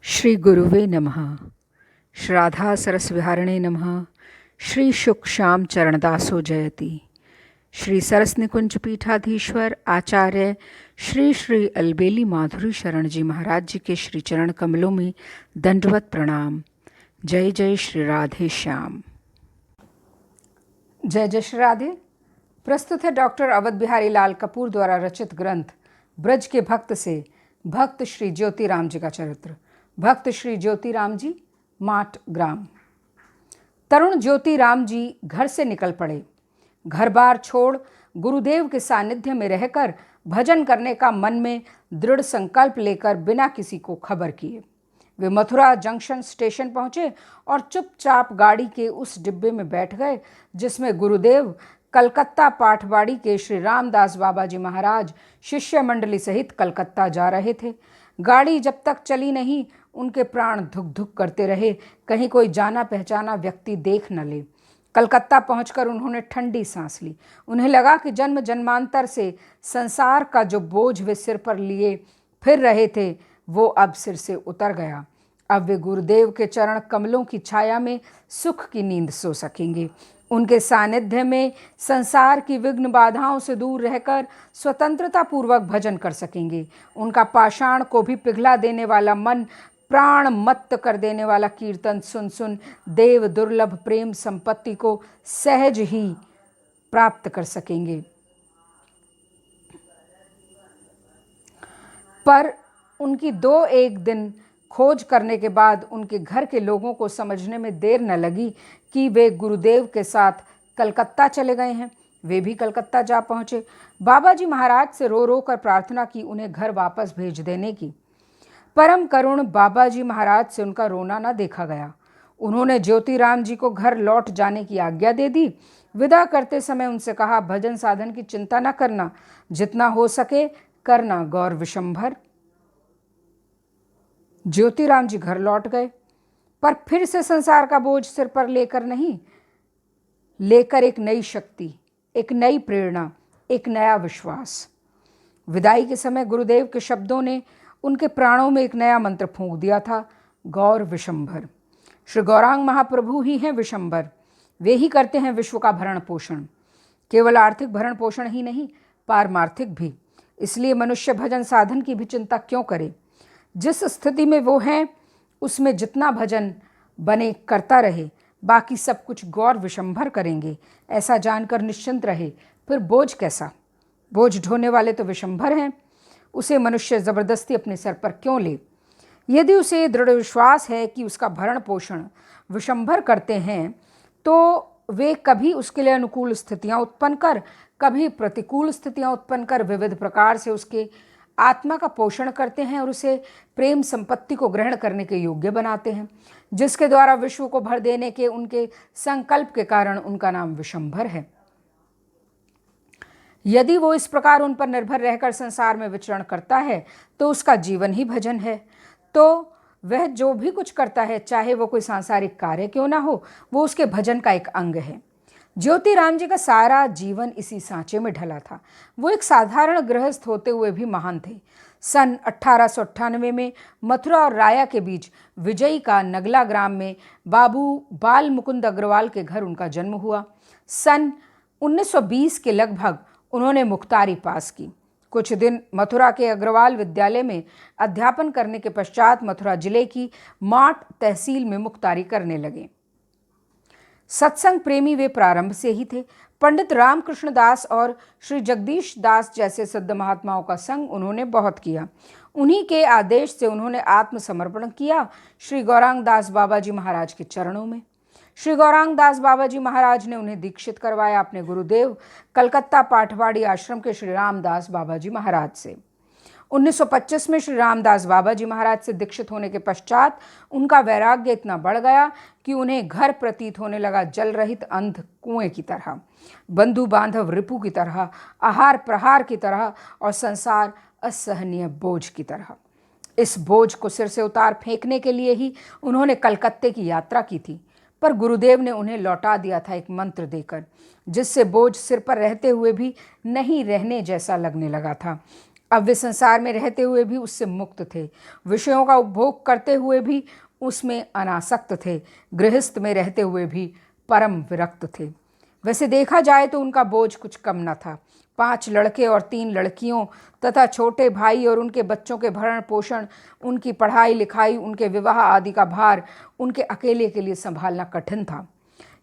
श्री गुरुवे नमः। श्राद्धा सरसविहारिणे नमः। श्री शुक श्याम चरणदासो जयति। श्री सरस निकुंज पीठाधीश्वर आचार्य श्री श्री अलबेली माधुरी शरण जी महाराज जी के श्री चरण कमलों में दंडवत प्रणाम। जय जय श्री राधे श्याम। जय जय श्री राधे। प्रस्तुत है डॉक्टर अवध बिहारी लाल कपूर द्वारा रचित ग्रंथ ब्रज के भक्त से भक्त श्री ज्योतिराम जी का चरित्र। भक्त श्री ज्योतिराम जी, माट ग्राम। तरुण ज्योतिराम जी घर से निकल पड़े। घर बार छोड़ गुरुदेव के सानिध्य में रहकर भजन करने का मन में दृढ़ संकल्प लेकर बिना किसी को खबर किए वे मथुरा जंक्शन स्टेशन पहुंचे और चुपचाप गाड़ी के उस डिब्बे में बैठ गए जिसमें गुरुदेव कलकत्ता पाठवाड़ी के श्री रामदास बाबा जी महाराज शिष्य मंडली सहित कलकत्ता जा रहे थे। गाड़ी जब तक चली नहीं, उनके प्राण धुक धुक करते रहे, कहीं कोई जाना पहचाना व्यक्ति देख न ले। कलकत्ता पहुंचकर उन्होंने ठंडी सांस ली। उन्हें लगा कि जन्म जन्मांतर से संसार का जो बोझ वे सिर पर लिए फिर रहे थे वो अब सिर से उतर गया। अब वे गुरुदेव के चरण कमलों की छाया में सुख की नींद सो सकेंगे। उनके सानिध्य में संसार की विघ्न बाधाओं से दूर रहकर स्वतंत्रता पूर्वक भजन कर सकेंगे। उनका पाषाण को भी पिघला देने वाला मन, प्राण मत्त कर देने वाला कीर्तन सुन सुन देव दुर्लभ प्रेम संपत्ति को सहज ही प्राप्त कर सकेंगे। पर उनकी 2-1 दिन खोज करने के बाद उनके घर के लोगों को समझने में देर न लगी कि वे गुरुदेव के साथ कलकत्ता चले गए हैं। वे भी कलकत्ता जा पहुँचे। बाबा जी महाराज से रो रो कर प्रार्थना की उन्हें घर वापस भेज देने की। परम करुण बाबा जी महाराज से उनका रोना न देखा गया। उन्होंने ज्योतिराम जी को घर लौट जाने की आज्ञा दे दी। विदा करते समय उनसे कहा, भजन साधन की चिंता न करना, जितना हो सके करना, गौर विशंभर। ज्योतिराम जी घर लौट गए, पर फिर से संसार का बोझ सिर पर लेकर नहीं, लेकर एक नई शक्ति, एक नई प्रेरणा, एक नया विश्वास। विदाई के समय गुरुदेव के शब्दों ने उनके प्राणों में एक नया मंत्र फूंक दिया था, गौर विशंभर। श्री गौरांग महाप्रभु ही हैं विशंभर। वे ही करते हैं विश्व का भरण पोषण, केवल आर्थिक भरण पोषण ही नहीं, पारमार्थिक भी। इसलिए मनुष्य भजन साधन की भी चिंता क्यों करे। जिस स्थिति में वो हैं उसमें जितना भजन बने करता रहे, बाकी सब कुछ गौर विशंभर करेंगे, ऐसा जानकर निश्चिंत रहे। फिर बोझ कैसा? बोझ ढोने वाले तो विशंभर हैं। उसे मनुष्य ज़बरदस्ती अपने सर पर क्यों ले? यदि उसे दृढ़ विश्वास है कि उसका भरण पोषण विशंभर करते हैं तो वे कभी उसके लिए अनुकूल स्थितियां उत्पन्न कर, कभी प्रतिकूल स्थितियां उत्पन्न कर विविध प्रकार से उसके आत्मा का पोषण करते हैं और उसे प्रेम संपत्ति को ग्रहण करने के योग्य बनाते हैं, जिसके द्वारा विश्व को भर देने के उनके संकल्प के कारण उनका नाम विशंभर है। यदि वो इस प्रकार उन पर निर्भर रहकर संसार में विचरण करता है तो उसका जीवन ही भजन है। तो वह जो भी कुछ करता है, चाहे वो कोई सांसारिक कार्य क्यों ना हो, वो उसके भजन का एक अंग है। ज्योतिराम जी का सारा जीवन इसी सांचे में ढला था। वो एक साधारण गृहस्थ होते हुए भी महान थे। सन 1898 में मथुरा और राया के बीच विजयी का नगला ग्राम में बाबू बाल मुकुंद अग्रवाल के घर उनका जन्म हुआ। सन 1920 के लगभग उन्होंने मुख्तारी पास की। कुछ दिन मथुरा के अग्रवाल विद्यालय में अध्यापन करने के पश्चात मथुरा जिले की माट तहसील में मुख्तारी करने लगे। सत्संग प्रेमी वे प्रारंभ से ही थे। पंडित रामकृष्ण दास और श्री जगदीश दास जैसे सिद्ध महात्माओं का संग उन्होंने बहुत किया। उन्हीं के आदेश से उन्होंने आत्मसमर्पण किया श्री गौरांग दास बाबा जी महाराज के चरणों में। श्री गौरांग दास बाबा जी महाराज ने उन्हें दीक्षित करवाया अपने गुरुदेव कलकत्ता पाठवाड़ी आश्रम के श्री रामदास बाबा जी महाराज से। 1925 में श्री रामदास बाबा जी महाराज से दीक्षित होने के पश्चात उनका वैराग्य इतना बढ़ गया कि उन्हें घर प्रतीत होने लगा जल रहित अंध कुएं की तरह, बंधु बांधव रिपु की तरह, आहार प्रहार की तरह और संसार असहनीय बोझ की तरह। इस बोझ को सिर से उतार फेंकने के लिए ही उन्होंने कलकत्ते की यात्रा की थी, पर गुरुदेव ने उन्हें लौटा दिया था एक मंत्र देकर, जिससे बोझ सिर पर रहते हुए भी नहीं रहने जैसा लगने लगा था। अब वे संसार में रहते हुए भी उससे मुक्त थे, विषयों का उपभोग करते हुए भी उसमें अनासक्त थे, गृहस्थ में रहते हुए भी परम विरक्त थे। वैसे देखा जाए तो उनका बोझ कुछ कम न था। 5 लड़के और 3 लड़कियों तथा छोटे भाई और उनके बच्चों के भरण पोषण, उनकी पढ़ाई लिखाई, उनके विवाह आदि का भार उनके अकेले के लिए संभालना कठिन था।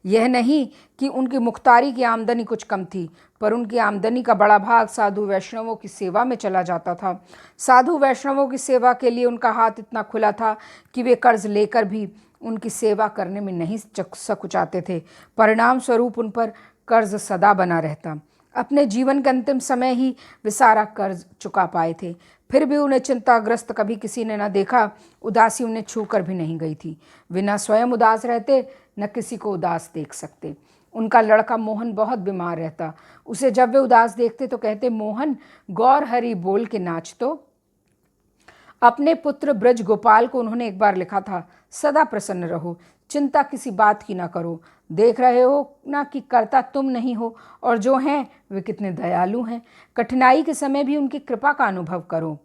यह नहीं कि उनकी मुख्तारी की आमदनी कुछ कम थी, पर उनकी आमदनी का बड़ा भाग साधु वैष्णवों की सेवा में चला जाता था। साधु वैष्णवों की सेवा के लिए उनका हाथ इतना खुला था कि वे कर्ज लेकर भी उनकी सेवा करने में नहीं सकुचाते थे। परिणाम स्वरूप उन पर कर्ज सदा बना रहता। अपने जीवन के अंतिम समय ही वे सारा कर्ज चुका पाए थे। फिर भी उन्हें चिंताग्रस्त कभी किसी ने न देखा। उदासी उन्हें छूकर भी नहीं गई थी। वे न स्वयं उदास रहते, न किसी को उदास देख सकते। उनका लड़का मोहन बहुत बीमार रहता। उसे जब वे उदास देखते तो कहते, मोहन गौर हरि बोल के नाच। तो अपने पुत्र ब्रज गोपाल को उन्होंने एक बार लिखा था, सदा प्रसन्न रहो, चिंता किसी बात की ना करो। देख रहे हो ना कि करता तुम नहीं हो, और जो हैं वे कितने दयालु हैं। कठिनाई के समय भी उनकी कृपा का अनुभव करो।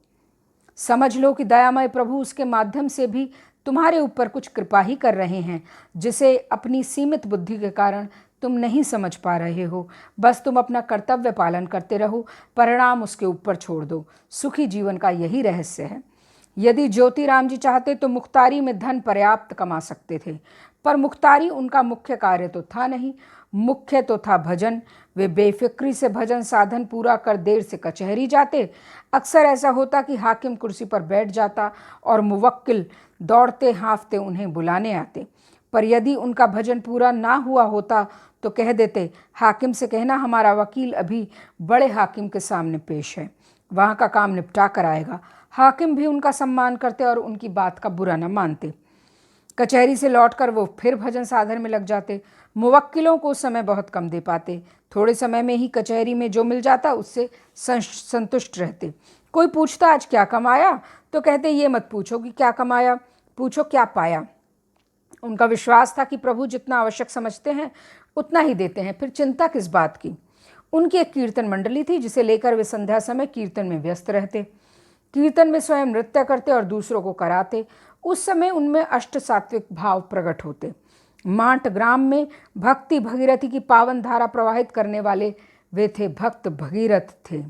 समझ लो कि दयामय प्रभु उसके माध्यम से भी तुम्हारे ऊपर कुछ कृपा ही कर रहे हैं, जिसे अपनी सीमित बुद्धि के कारण तुम नहीं समझ पा रहे हो। बस तुम अपना कर्तव्य पालन करते रहो, परिणाम उसके ऊपर छोड़ दो। सुखी जीवन का यही रहस्य है। यदि ज्योतिराम जी चाहते तो मुख्तारी में धन पर्याप्त कमा सकते थे, पर मुख्तारी उनका मुख्य कार्य तो था नहीं। मुख्य तो था भजन। वे बेफिक्री से भजन साधन पूरा कर देर से कचहरी जाते। अक्सर ऐसा होता कि हाकिम कुर्सी पर बैठ जाता और मुवक्किल दौड़ते हाँफते उन्हें बुलाने आते। पर यदि उनका भजन पूरा ना हुआ होता तो कह देते, हाकिम से कहना हमारा वकील अभी बड़े हाकिम के सामने पेश है, वहाँ का काम निपटा कर आएगा। हाकिम भी उनका सम्मान करते और उनकी बात का बुरा न मानते। कचहरी से लौटकर वो फिर भजन साधन में लग जाते। मुवक्किलों को समय बहुत कम दे पाते। थोड़े समय में ही कचहरी में जो मिल जाता उससे संतुष्ट रहते। कोई पूछता आज क्या कमाया, तो कहते ये मत पूछो कि क्या कमाया, पूछो क्या पाया। उनका विश्वास था कि प्रभु जितना आवश्यक समझते हैं उतना ही देते हैं, फिर चिंता किस बात की। उनकी एक कीर्तन मंडली थी जिसे लेकर वे संध्या समय कीर्तन में व्यस्त रहते। कीर्तन में स्वयं नृत्य करते और दूसरों को कराते। उस समय उनमें अष्ट सात्विक भाव प्रकट होते। माट ग्राम में भक्ति भगीरथी की पावन धारा प्रवाहित करने वाले वे थे, भक्त भगीरथ थे।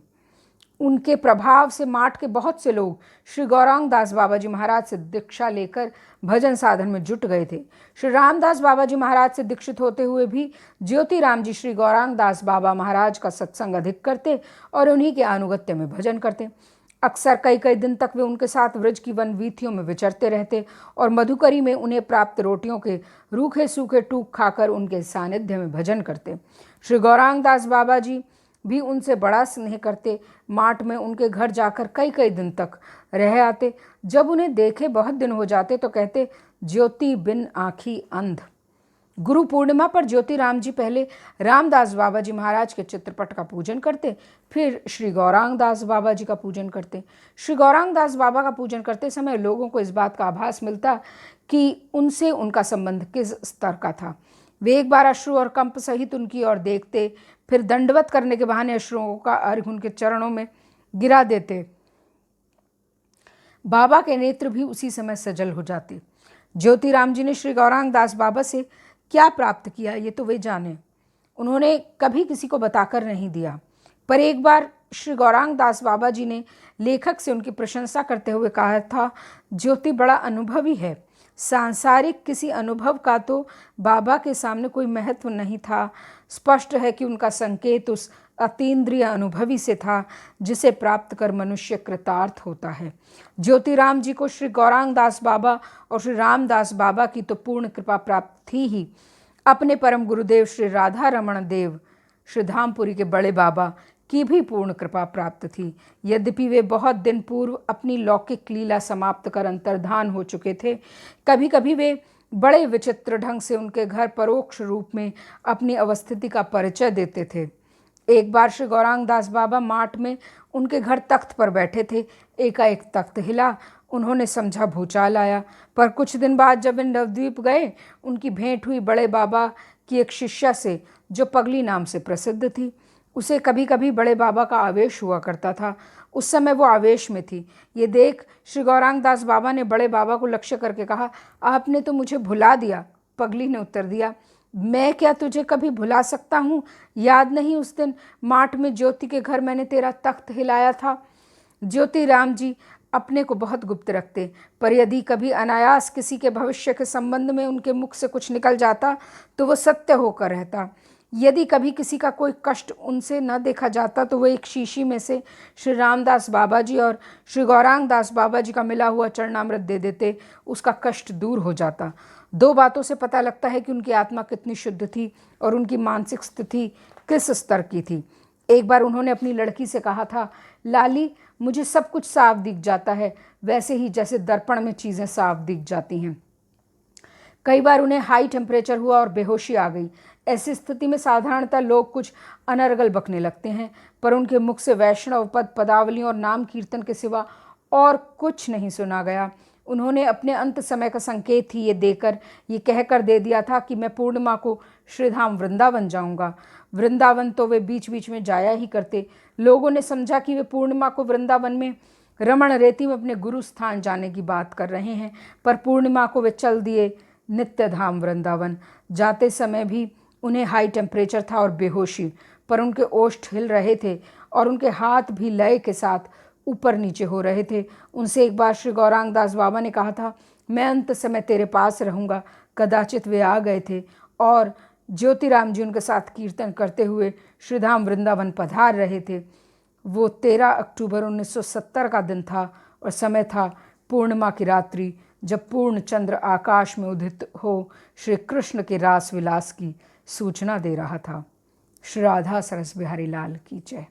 उनके प्रभाव से माट के बहुत से लोग श्री गौरांग दास बाबा जी महाराज से दीक्षा लेकर भजन साधन में जुट गए थे। श्री रामदास बाबा जी महाराज से दीक्षित होते हुए भी ज्योतिराम जी श्री गौरांग दास बाबा महाराज का सत्संग अधिक करते और उन्हीं के अनुगत्य में भजन करते। अक्सर कई कई दिन तक वे उनके साथ व्रज की वन वीथियों में विचरते रहते और मधुकरी में उन्हें प्राप्त रोटियों के रूखे सूखे टूक खाकर उनके सानिध्य में भजन करते। श्री गौरांग दास बाबा जी भी उनसे बड़ा स्नेह करते। माट में उनके घर जाकर कई कई दिन तक रह आते। जब उन्हें देखे बहुत दिन हो जाते तो कहते, ज्योति बिन आँखी अंध। गुरु पूर्णिमा पर ज्योतिराम जी पहले रामदास बाबा जी महाराज के चित्रपट का पूजन करते, फिर श्री गौरांग दास बाबा जी का पूजन करते। श्री गौरांग दास बाबा का पूजन करते समय लोगों को इस बात का आभास मिलता कि उनसे उनका संबंध किस स्तर का था। वे एक बार अश्रु और कंप सहित उनकी ओर देखते, फिर दंडवत करने के बहाने अश्रुओं का अर्घ उनके चरणों में गिरा देते। बाबा के नेत्र भी उसी समय सजल हो जाते। ज्योतिराम जी ने श्री गौरांग दास बाबा से क्या प्राप्त किया ये तो वे जाने। उन्होंने कभी किसी को बताकर नहीं दिया, पर एक बार श्री गौरांग दास बाबा जी ने लेखक से उनकी प्रशंसा करते हुए कहा था, ज्योति बड़ा अनुभवी है। सांसारिक किसी अनुभव का तो बाबा के सामने कोई महत्व नहीं था। स्पष्ट है कि उनका संकेत उस अतीन्द्रिय अनुभवी से था जिसे प्राप्त कर मनुष्य कृतार्थ होता है। ज्योतिराम जी को श्री गौरांग दास बाबा और श्री रामदास बाबा की तो पूर्ण कृपा प्राप्त थी ही, अपने परम गुरुदेव श्री राधा रमण देव श्री धामपुरी के बड़े बाबा की भी पूर्ण कृपा प्राप्त थी। यद्यपि वे बहुत दिन पूर्व अपनी लौकिक लीला समाप्त कर अंतर्धान हो चुके थे, कभी कभी वे बड़े विचित्र ढंग से उनके घर परोक्ष रूप में अपनी अवस्थिति का परिचय देते थे। एक बार श्री गौरांग दास बाबा माट में उनके घर तख्त पर बैठे थे। एकाएक तख्त हिला। उन्होंने समझा भूचाल आया, पर कुछ दिन बाद जब वे नवद्वीप गए, उनकी भेंट हुई बड़े बाबा की एक शिष्या से जो पगली नाम से प्रसिद्ध थी। उसे कभी कभी बड़े बाबा का आवेश हुआ करता था। उस समय वो आवेश में थी। ये देख श्री गौरांग दास बाबा ने बड़े बाबा को लक्ष्य करके कहा, आपने तो मुझे भुला दिया। पगली ने उत्तर दिया, मैं क्या तुझे कभी भुला सकता हूँ? याद नहीं उस दिन माठ में ज्योति के घर मैंने तेरा तख्त हिलाया था? ज्योति राम जी अपने को बहुत गुप्त रखते, पर यदि कभी अनायास किसी के भविष्य के संबंध में उनके मुख से कुछ निकल जाता तो वो सत्य होकर रहता। यदि कभी किसी का कोई कष्ट उनसे न देखा जाता तो वो एक शीशी में से श्री रामदास बाबा जी और श्री गौरांग दास बाबा जी का मिला हुआ चरणामृत दे देते, उसका कष्ट दूर हो जाता। दो बातों से पता लगता है कि उनकी आत्मा कितनी शुद्ध थी और उनकी मानसिक स्थिति किस स्तर की थी। एक बार उन्होंने अपनी लड़की से कहा था, लाली मुझे सब कुछ साफ दिख जाता है, वैसे ही जैसे दर्पण में चीज़ें साफ दिख जाती हैं। कई बार उन्हें हाई टेम्परेचर हुआ और बेहोशी आ गई। ऐसी स्थिति में साधारणतः लोग कुछ अनर्गल बकने लगते हैं, पर उनके मुख से वैष्णव पद, पदावलियों और नाम कीर्तन के सिवा और कुछ नहीं सुना गया। उन्होंने अपने अंत समय का संकेत ही ये देकर ये कहकर दे दिया था कि मैं पूर्णिमा को श्रीधाम वृंदावन जाऊंगा। वृंदावन तो वे बीच बीच में जाया ही करते। लोगों ने समझा कि वे पूर्णिमा को वृंदावन में रमण रेती में अपने गुरु स्थान जाने की बात कर रहे हैं, पर पूर्णिमा को वे चल दिए नित्य धाम वृंदावन। जाते समय भी उन्हें हाई टेम्परेचर था और बेहोशी, पर उनके ओष्ठ हिल रहे थे और उनके हाथ भी लय के साथ ऊपर नीचे हो रहे थे। उनसे एक बार श्री गौरांग दास बाबा ने कहा था, मैं अंत समय तेरे पास रहूँगा। कदाचित वे आ गए थे और ज्योतिराम जी उनके साथ कीर्तन करते हुए श्रीधाम वृंदावन पधार रहे थे। वो 13 अक्टूबर 1970 का दिन था और समय था पूर्णिमा की रात्रि, जब पूर्ण चंद्र आकाश में उदित हो श्री कृष्ण के रास विलास की सूचना दे रहा था। श्री राधा सरस बिहारी लाल की जय।